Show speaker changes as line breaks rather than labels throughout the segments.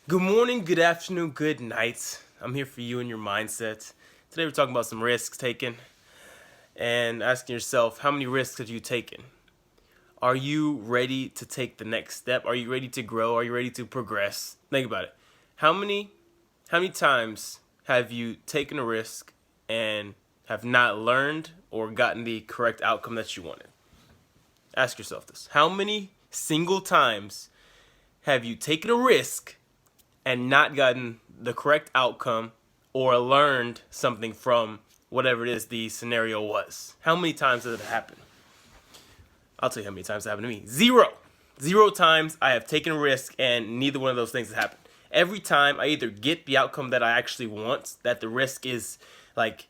Good morning, good afternoon, good night. I'm here for you and your mindset. Today we're talking about some risks taken and asking yourself, how many risks have you taken? Are you ready to take the next step? Are you ready to grow? Are you ready to progress? Think about it. How many times have you taken a risk and have not learned or gotten the correct outcome that you wanted? Ask yourself this. How many single times have you taken a risk and not gotten the correct outcome or learned something from whatever it is the scenario was? How many times has it happened? I'll tell you how many times it happened to me. Zero. Zero times I have taken a risk and neither one of those things has happened. Every time I either get the outcome that I actually want, that the risk is like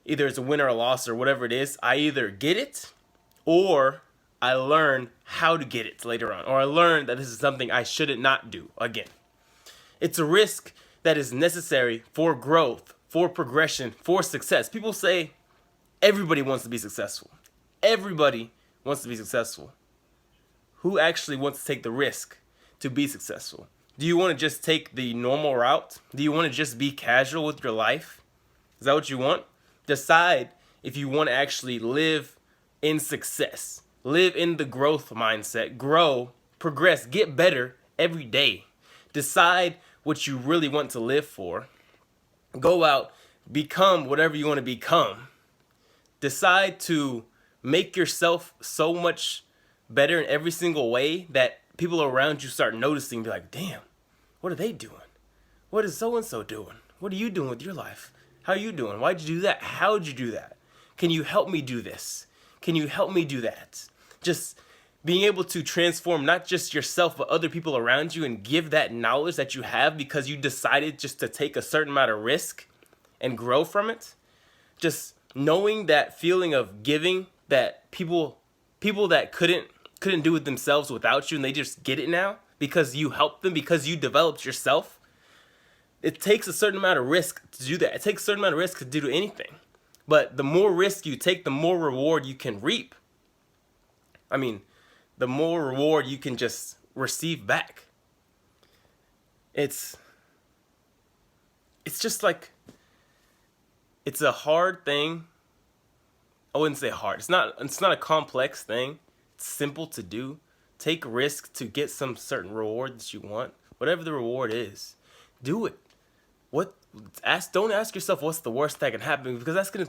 either it's a win or a loss or whatever it is, I either get it or I learn how to get it later on, or I learn that this is something I shouldn't not do again. It's a risk that is necessary for growth, for progression, for success. People say everybody wants to be successful. Everybody wants to be successful. Who actually wants to take the risk to be successful? Do you want to just take the normal route? Do you want to just be casual with your life? Is that what you want? Decide if you want to actually live in success. Live in the growth mindset. Grow, progress, get better every day. Decide what you really want to live for. Go out, become whatever you want to become. Decide to make yourself so much better in every single way that people around you start noticing, be like, damn, what are they doing? What is so and so doing? What are you doing with your life? How are you doing? Why'd you do that? How'd you do that? Can you help me do this? Can you help me do that? Just being able to transform not just yourself but other people around you and give that knowledge that you have because you decided just to take a certain amount of risk and grow from it. Just knowing that feeling of giving that people that couldn't do it themselves without you, and they just get it now because you helped them, because you developed yourself. It takes a certain amount of risk to do that. It takes a certain amount of risk to do anything. But the more risk you take, the more reward you can reap. I mean, the more reward you can just receive back. It's just like, it's a hard thing. I wouldn't say hard. It's not a complex thing. It's simple to do. Take risk to get some certain reward that you want. Whatever the reward is, do it. Don't ask yourself what's the worst that can happen, because that's gonna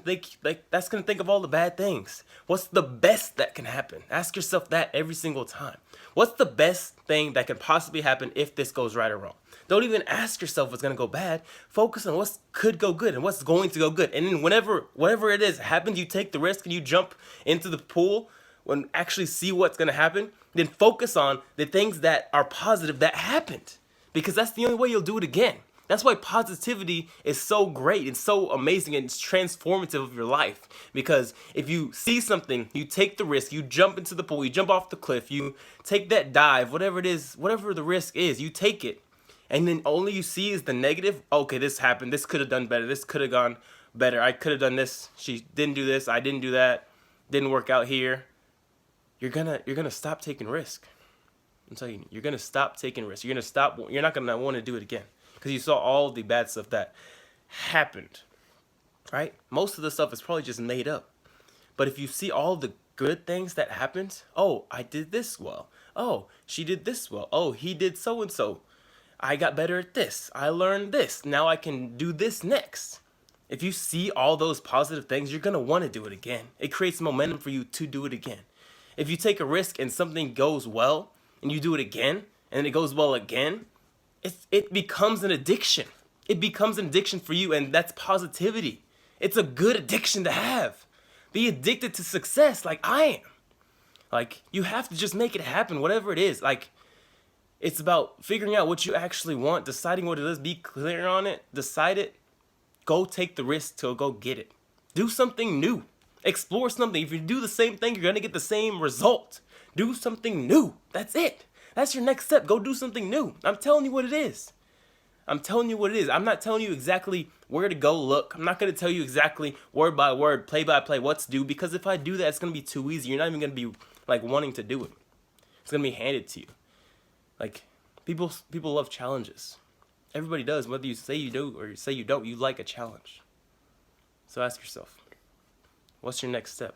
think of all the bad things. What's the best that can happen? Ask yourself that every single time. What's the best thing that can possibly happen if this goes right or wrong? Don't even ask yourself what's gonna go bad. Focus on what could go good and what's going to go good. And then whatever it is happens, you take the risk and you jump into the pool and actually see what's gonna happen. Then focus on the things that are positive that happened, because that's the only way you'll do it again. That's why positivity is so great and so amazing, and it's transformative of your life. Because if you see something, you take the risk, you jump into the pool, you jump off the cliff, you take that dive, whatever it is, whatever the risk is, you take it. And then only you see is the negative. Okay, this happened. This could have done better. This could have gone better. I could have done this. She didn't do this. I didn't do that. Didn't work out here. You're gonna stop taking risk. I'm telling you, you're gonna stop taking risks. You're not gonna want to do it again because you saw all the bad stuff that happened, right? Most of the stuff is probably just made up. But if you see all the good things that happened, oh, I did this well. Oh, she did this well. Oh, he did so and so. I got better at this. I learned this. Now I can do this next. If you see all those positive things, you're gonna want to do it again. It creates momentum for you to do it again. If you take a risk and something goes well and you do it again and it goes well again, it becomes an addiction. It becomes an addiction for you, and that's positivity. It's a good addiction to have. Be addicted to success like I am. Like, you have to just make it happen, whatever it is. Like, it's about figuring out what you actually want, deciding what it is, be clear on it, decide it, go take the risk to go get it. Do something new. Explore something. If you do the same thing, you're going to get the same result. Do something new. That's it. That's your next step. Go do something new. I'm telling you what it is. I'm telling you what it is. I'm not telling you exactly where to go look. I'm not going to tell you exactly word by word, play by play, what to do, because if I do that, it's going to be too easy. You're not even going to be like wanting to do it. It's going to be handed to you. Like, people love challenges. Everybody does, whether you say you do or you say you don't. You like a challenge. So ask yourself, what's your next step?